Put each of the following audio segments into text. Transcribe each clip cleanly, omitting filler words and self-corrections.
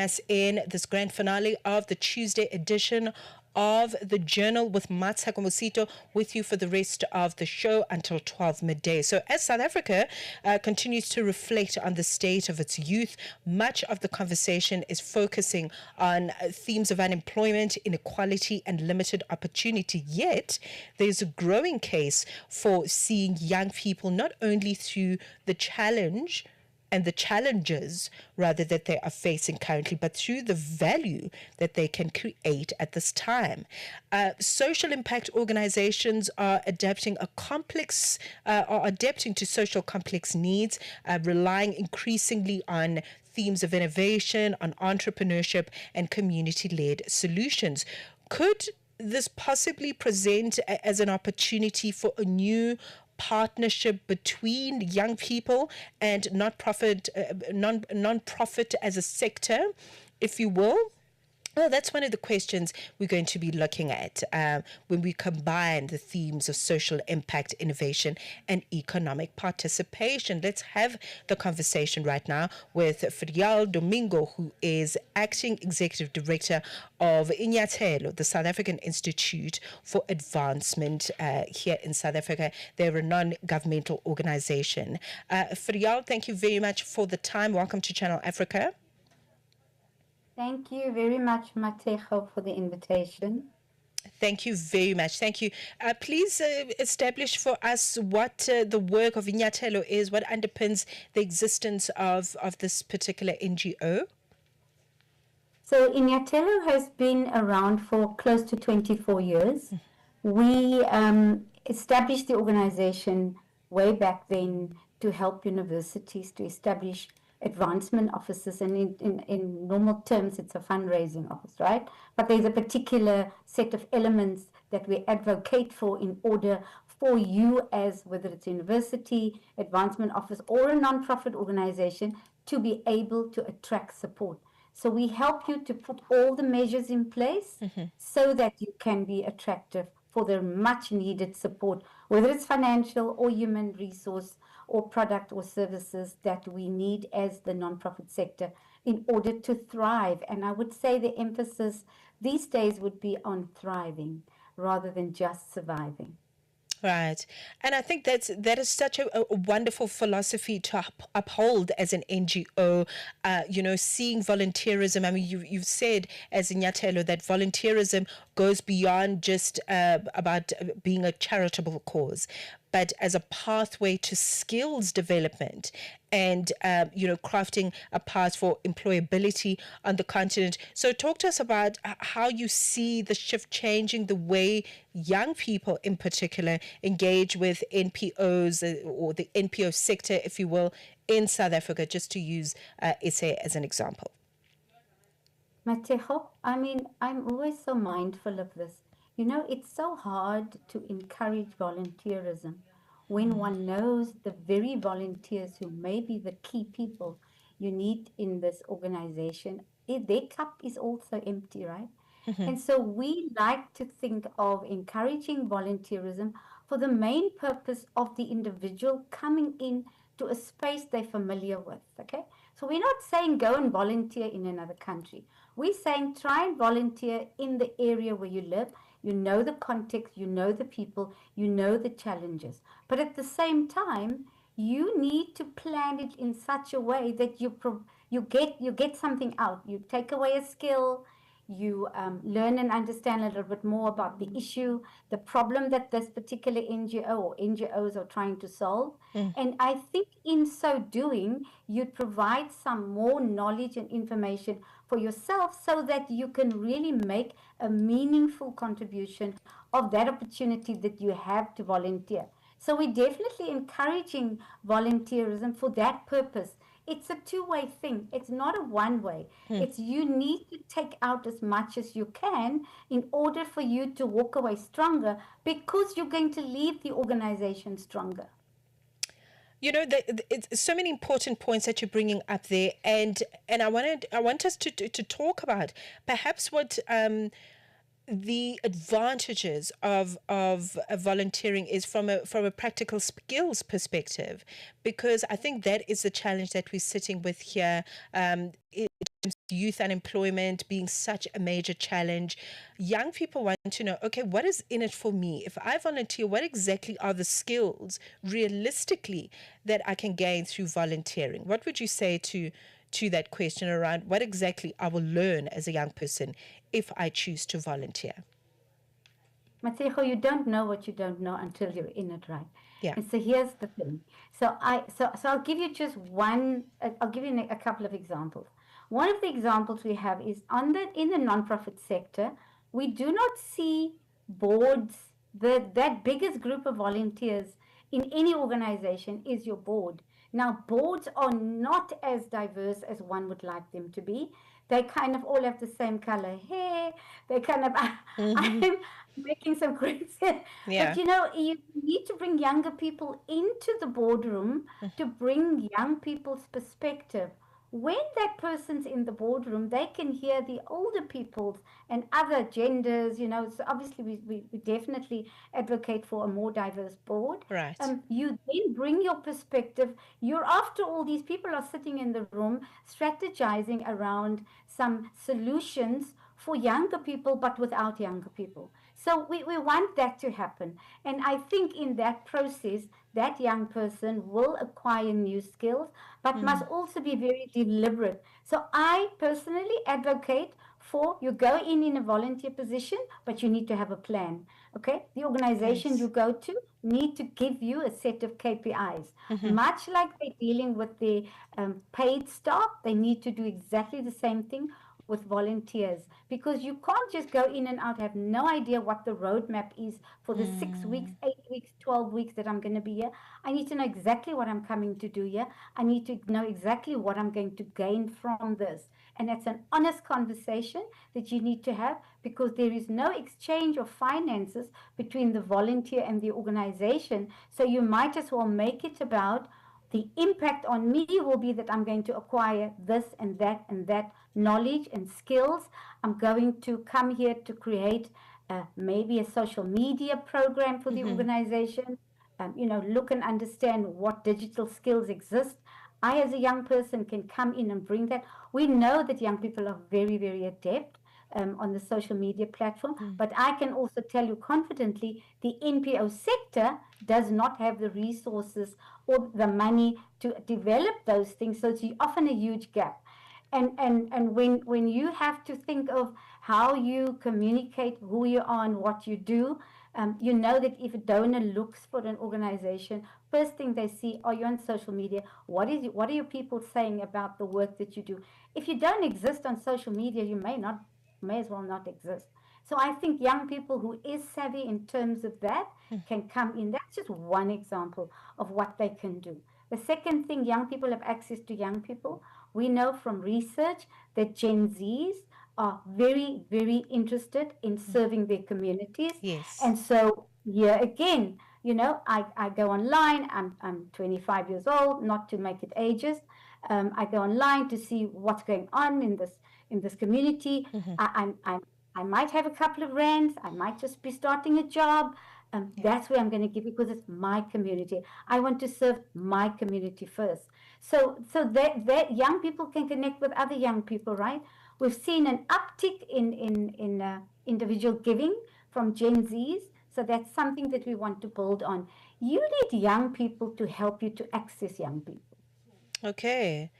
us in this grand finale of the Tuesday edition of the Journal with Mmatsheko Mosito, with you for the rest of the show until 12 midday. So as South Africa continues to reflect on the state of its youth, much of the conversation is focusing on themes of unemployment, inequality and limited opportunity. Yet there's a growing case for seeing young people not only through the challenge and the challenges rather that they are facing currently, but through the value that they can create at this time. Social impact organizations are adapting to social complex needs, relying increasingly on themes of innovation, on entrepreneurship and community-led solutions. Could this possibly present as an opportunity for a new partnership between young people and non-profit as a sector, if you will? Well, that's one of the questions we're going to be looking at when we combine the themes of social impact, innovation, and economic participation. Let's have the conversation right now with Feryal Domingo, who is Acting Executive Director of Inyathelo, the South African Institute for Advancement here in South Africa. They're a non-governmental organization. Feryal, thank you very much for the time. Welcome to Channel Africa. Thank you very much, Mmatsheko, for the invitation. Thank you very much. Thank you. Please establish for us what the work of Inyathelo is, what underpins the existence of this particular NGO. So Inyathelo has been around for close to 24 years. We established the organization way back then to help universities to establish advancement offices, and in normal terms it's a fundraising office, right? But there's a particular set of elements that we advocate for in order for you, as whether it's a university, advancement office or a non-profit organization, to be able to attract support. So we help you to put all the measures in place so that you can be attractive for the much needed support, whether it's financial or human resource or product or services that we need as the nonprofit sector in order to thrive. And I would say the emphasis these days would be on thriving rather than just surviving. Right. And I think that is such a wonderful philosophy to uphold as an NGO, seeing volunteerism. I mean, you've said as Inyathelo that volunteerism goes beyond just about being a charitable cause, but as a pathway to skills development and, crafting a path for employability on the continent. So talk to us about how you see the shift changing the way young people in particular engage with NPOs or the NPO sector, if you will, in South Africa, just to use SA as an example. Mmatsheko, I mean, I'm always so mindful of this. You know, it's so hard to encourage volunteerism when one knows the very volunteers who may be the key people you need in this organization, their cup is also empty, right? And so we like to think of encouraging volunteerism for the main purpose of the individual coming in to a space they're familiar with, okay? So we're not saying go and volunteer in another country. We're saying try and volunteer in the area where you live. You know the context, you know the people, you know the challenges. But at the same time, you need to plan it in such a way that you get something out. You take away a skill, you learn and understand a little bit more about the issue, the problem that this particular NGO or NGOs are trying to solve. And I think in so doing, you'd provide some more knowledge and information for yourself so that you can really make a meaningful contribution of that opportunity that you have to volunteer. So we're definitely encouraging volunteerism for that purpose. It's a two-way thing. It's not a one-way. It's you need to take out as much as you can in order for you to walk away stronger, because you're going to leave the organization stronger. You know, it's so many important points that you're bringing up there, and I want us to talk about perhaps what the advantages of volunteering is from a practical skills perspective, because I think that is the challenge that we're sitting with here. youth unemployment being such a major challenge, young people want to know, okay, what is in it for me? If I volunteer, what exactly are the skills realistically that I can gain through volunteering? What would you say to that question around what exactly I will learn as a young person if I choose to volunteer? Mmatsheko, you don't know what you don't know until you're in it, right? Yeah. And so here's the thing. So I'll give you just one. I'll give you a couple of examples. One of the examples we have is in the nonprofit sector, we do not see boards. That biggest group of volunteers in any organization is your board. Now, boards are not as diverse as one would like them to be. They kind of all have the same color hair. They kind of, Mm-hmm. I'm making some crazy, but Yeah. you need to bring younger people into the boardroom to bring young people's perspective. When that person's in the boardroom, they can hear the older people's and other genders, so obviously we definitely advocate for a more diverse board. Right. You then bring your perspective. You're after all these people are sitting in the room strategizing around some solutions for younger people, but without younger people. So we want that to happen. And I think in that process, that young person will acquire new skills, but must also be very deliberate. So I personally advocate for you go in a volunteer position, but you need to have a plan. Okay, the organization you Yes. go to need to give you a set of KPIs. Mm-hmm. Much like they're dealing with the paid staff, they need to do exactly the same thing with volunteers, because you can't just go in and out, have no idea what the roadmap is for the 6 weeks, 8 weeks, 12 weeks that I'm going to be here. I need to know exactly what I'm coming to do here. I need to know exactly what I'm going to gain from this. And that's an honest conversation that you need to have, because there is no exchange of finances between the volunteer and the organization. So you might as well make it about the impact on me will be that I'm going to acquire this and that knowledge and skills. I'm going to come here to create maybe a social media program for the Mm-hmm. organization. Look and understand what digital skills exist. I, as a young person, can come in and bring that. We know that young people are very, very adept on the social media platform, but I can also tell you confidently the NPO sector does not have the resources or the money to develop those things. So it's often a huge gap. And when you have to think of how you communicate who you are and what you do, you know that if a donor looks for an organization, first thing they see, are you on social media? What are your people saying about the work that you do? If you don't exist on social media, you may as well not exist. So I think young people who is savvy in terms of that can come in. That's just one example of what they can do. The second thing, young people have access to young people. We know from research that Gen Zs are very, very interested in serving their communities. Yes. And so here again, I go online. I'm 25 years old, not to make it ageist. I go online to see what's going on in this community. Mm-hmm. I might have a couple of rands. I might just be starting a job. Yeah. That's where I'm going to give, because it's my community. I want to serve my community first. So that young people can connect with other young people, right? We've seen an uptick in individual giving from Gen Zs. So that's something that we want to build on. You need young people to help you to access young people. Okay.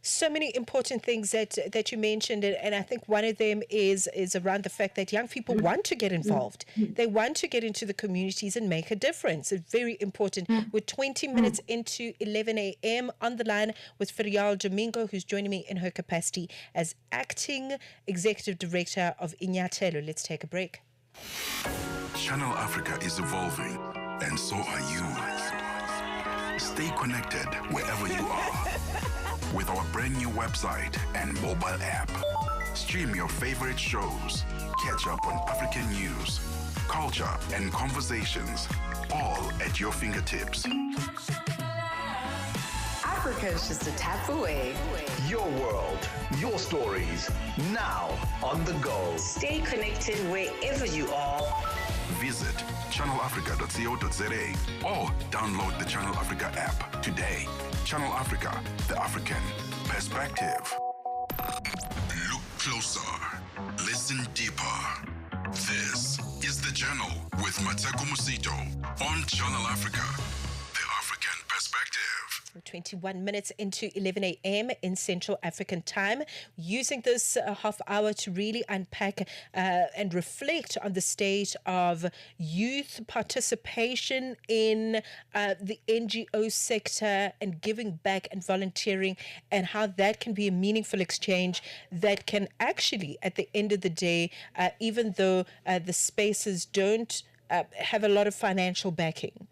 So many important things that you mentioned, and I think one of them is around the fact that young people want to get involved. They want to get into the communities and make a difference. It's very important. We're 20 minutes into 11 a.m. on the line with Feryal Domingo, who's joining me in her capacity as acting executive director of Inyathelo. Let's take a break. Channel Africa is evolving, and so are you. Stay connected wherever you are with our brand new website and mobile app. Stream your favorite shows, catch up on African news, culture, and conversations, all at your fingertips. Africa is just a tap away. Your world, your stories, now on the go. Stay connected wherever you are. Visit channelafrica.co.za or download the Channel Africa app today. Channel Africa, the African perspective. closer. Listen deeper. This is The Journal with Mosito on Channel Africa, the African perspective. 21 minutes into 11 a.m. in Central African time, using this half hour to really unpack and reflect on the state of youth participation in the NGO sector and giving back and volunteering, and how that can be a meaningful exchange that can actually, at the end of the day, even though the spaces don't have a lot of financial backing,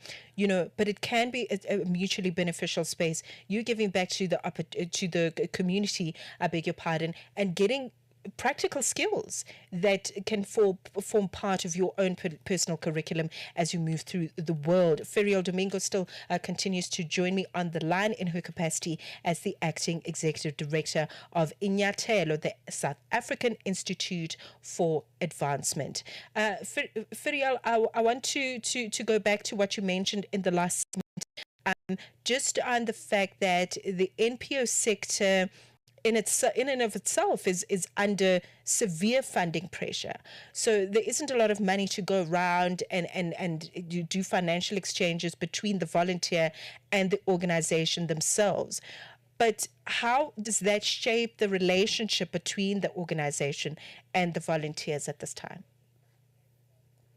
but it can be a mutually beneficial space. You giving back to the community, I beg your pardon, and getting practical skills that can form part of your own personal curriculum as you move through the world. Feryal Domingo still continues to join me on the line in her capacity as the acting executive director of Inyathelo, the South African Institute for Advancement. Feryal, I want to go back to what you mentioned in the last segment, just on the fact that the NPO sector in and of itself is under severe funding pressure. So there isn't a lot of money to go around and you do financial exchanges between the volunteer and the organization themselves. But how does that shape the relationship between the organization and the volunteers at this time?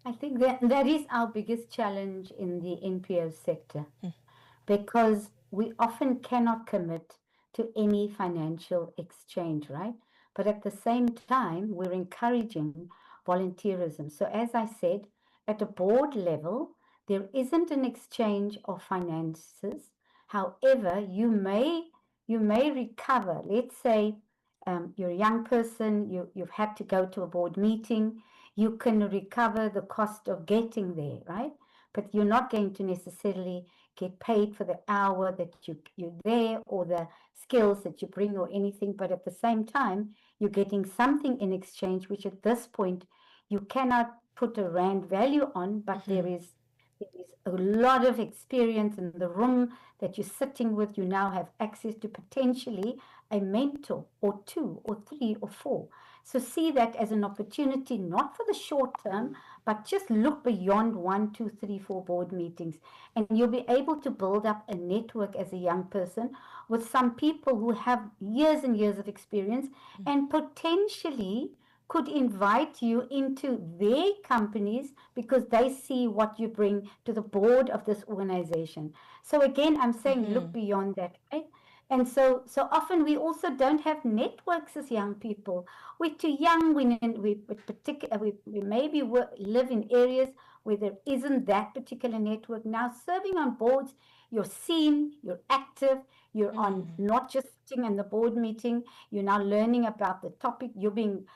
I think that is our biggest challenge in the NPO sector, because we often cannot commit to any financial exchange, right? But at the same time, we're encouraging volunteerism. So as I said, at a board level, there isn't an exchange of finances. However, you may recover. Let's say you're a young person, you've had to go to a board meeting, you can recover the cost of getting there, right? But you're not going to necessarily get paid for the hour that you're there or the skills that you bring or anything. But at the same time, you're getting something in exchange, which at this point you cannot put a rand value on, but there is a lot of experience in the room that you're sitting with. You now have access to potentially a mentor or two or three or four. So see that as an opportunity, not for the short term, but just look beyond 1, 2, 3, 4 board meetings. And you'll be able to build up a network as a young person with some people who have years and years of experience and potentially could invite you into their companies because they see what you bring to the board of this organization. So again, I'm saying look beyond that, right? And so often we also don't have networks as young people. We're too young. We maybe live in areas where there isn't that particular network. Now, serving on boards, you're seen, you're active, you're on not just sitting in the board meeting. You're now learning about the topic. You're being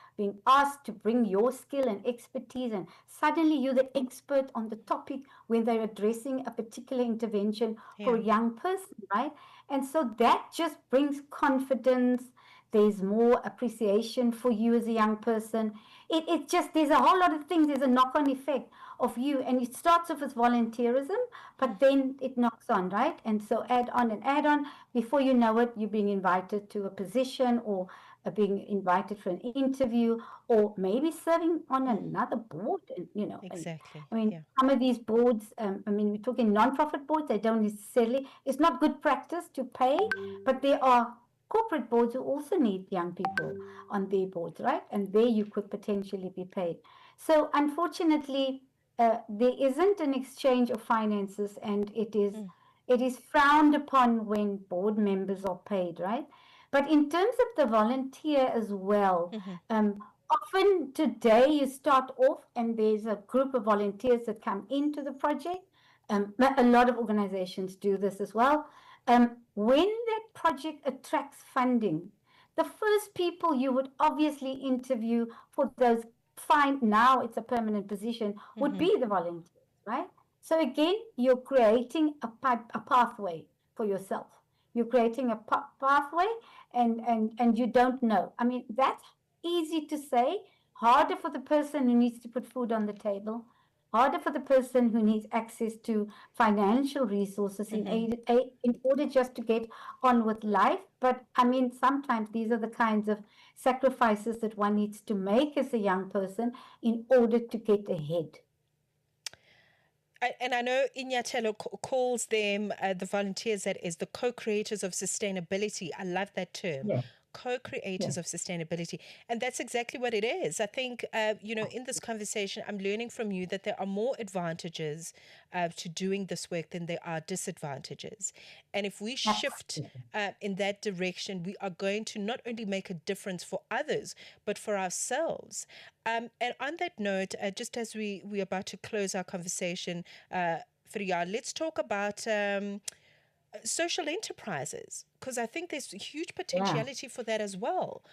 asked to bring your skill and expertise, and suddenly you're the expert on the topic when they're addressing a particular intervention for a young person, right? And so that just brings confidence. There's more appreciation for you as a young person. It just, there's a whole lot of things. There's a knock-on effect of you. And it starts off as volunteerism, but then it knocks on, right? And so add on and add on. Before you know it, you're being invited to a position or being invited for an interview or maybe serving on another board. And, Exactly. And, I mean, some of these boards, we're talking non-profit boards, they don't necessarily, it's not good practice to pay, but there are corporate boards who also need young people on their boards, right? And there you could potentially be paid. So unfortunately, there isn't an exchange of finances, and it is frowned upon when board members are paid, right? But in terms of the volunteer as well, often today you start off and there's a group of volunteers that come into the project. A lot of organizations do this as well. When that project attracts funding, the first people you would obviously interview for those now it's a permanent position, would be the volunteers, right? So again, you're creating a pathway for yourself. You're creating a pathway, and you don't know. I mean, that's easy to say, harder for the person who needs to put food on the table. harder for the person who needs access to financial resources in order just to get on with life. But I mean, sometimes these are the kinds of sacrifices that one needs to make as a young person in order to get ahead. And I know Inyathelo calls them, the volunteers, that is the co-creators of sustainability. I love that term. Yes, Co-creators yes, of sustainability. And that's exactly what it is. I think, in this conversation, I'm learning from you that there are more advantages to doing this work than there are disadvantages. And if we shift absolutely. in that direction, we are going to not only make a difference for others, but for ourselves. And on that note, just as we're about to close our conversation, Feryal, let's talk about social enterprises, because I think there's huge Yeah, potentiality for that as well.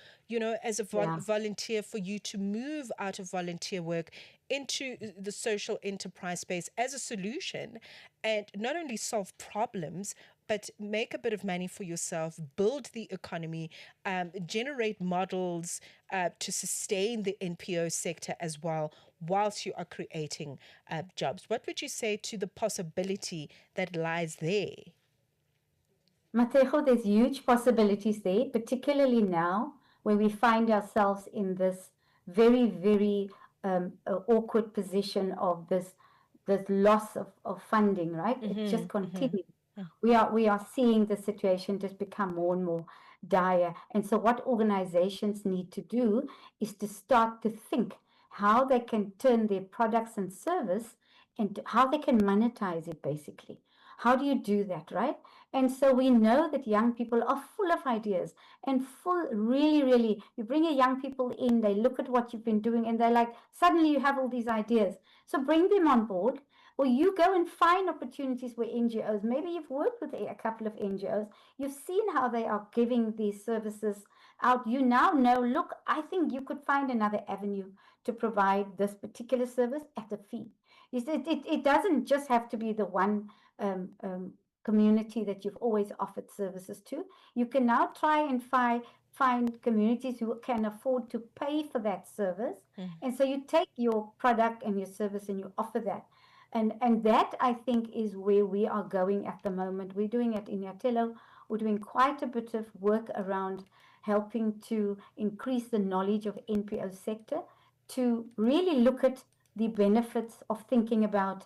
As a yeah. volunteer, for you to move out of volunteer work into the social enterprise space as a solution, and not only solve problems, but make a bit of money for yourself, build the economy, generate models to sustain the NPO sector as well, whilst you are creating jobs. What would you say to the possibility that lies there? Mmatsheko, there's huge possibilities there, particularly now where we find ourselves in this very, very awkward position of this loss of funding, right? It just continues. We are seeing the situation just become more and more dire. And so what organizations need to do is to start to think how they can turn their products and service into how they can monetize it basically. How do you do that, right? And so we know that young people are full of ideas and full, really, really, you bring a young people in, they look at what you've been doing and they're like, suddenly you have all these ideas. So bring them on board, or you go and find opportunities where NGOs, maybe you've worked with a couple of NGOs, you've seen how they are giving these services out. You now know, look, I think you could find another avenue to provide this particular service at a fee. It doesn't just have to be the one um, um, community that you've always offered services to. You can now try and find communities who can afford to pay for that service. And so you take your product and your service and you offer that. And that I think is where we are going at the moment. We're doing at Inyathelo, we're doing quite a bit of work around helping to increase the knowledge of NPO sector, to really look at the benefits of thinking about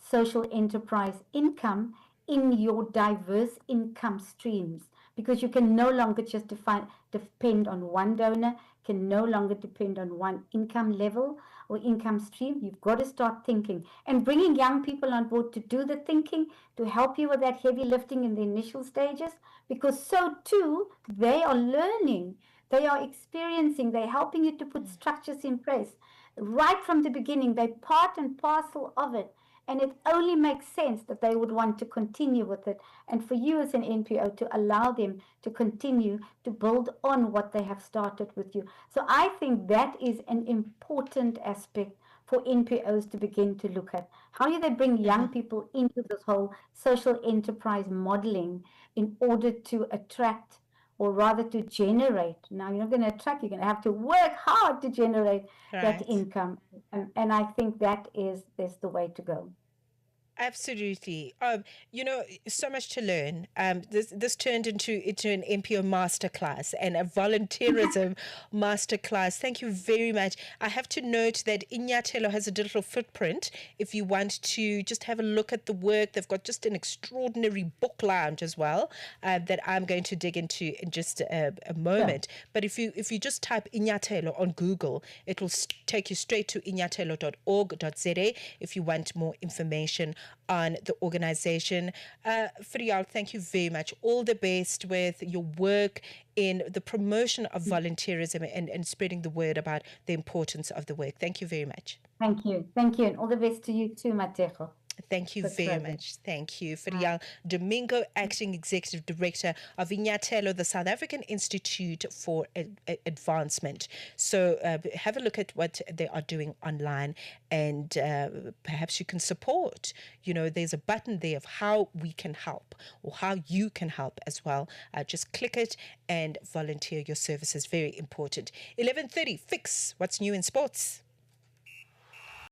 social enterprise income in your diverse income streams, because you can no longer just depend on one donor, can no longer depend on one income level or income stream. You've got to start thinking and bringing young people on board to do the thinking, to help you with that heavy lifting in the initial stages, because so too they are learning, they are experiencing, they're helping you to put structures in place right from the beginning. They're part and parcel of it. And it only makes sense that they would want to continue with it. And for you as an NPO to allow them to continue to build on what they have started with you. So I think that is an important aspect for NPOs to begin to look at. How do they bring young people into this whole social enterprise modeling in order to attract, or rather to generate? Now, you're not going to attract, you're going to have to work hard to generate that Right. income. And I think that is the way to go. Absolutely. So much to learn. This turned into an NPO masterclass and a volunteerism masterclass. Thank you very much. I have to note that Inyathelo has a digital footprint. If you want to just have a look at the work, they've got just an extraordinary book lounge as well, that I'm going to dig into in just a moment. But if you just type Inyathelo on Google, it will take you straight to inyathelo.org.za if you want more information on the organization. Feryal, thank you very much. All the best with your work in the promotion of volunteerism and spreading the word about the importance of the work. Thank you very much. Thank you. Thank you. And all the best to you too, Mmatsheko. Thank you For very closing. much. Thank you. Feryal Domingo, Acting Executive Director of Inyathelo, the South African Institute for Advancement. So have a look at what they are doing online, and perhaps you can support. There's a button there of how we can help, or how you can help as well. Just click it and volunteer your services. Very important. 11:30, Fix What's New in Sports.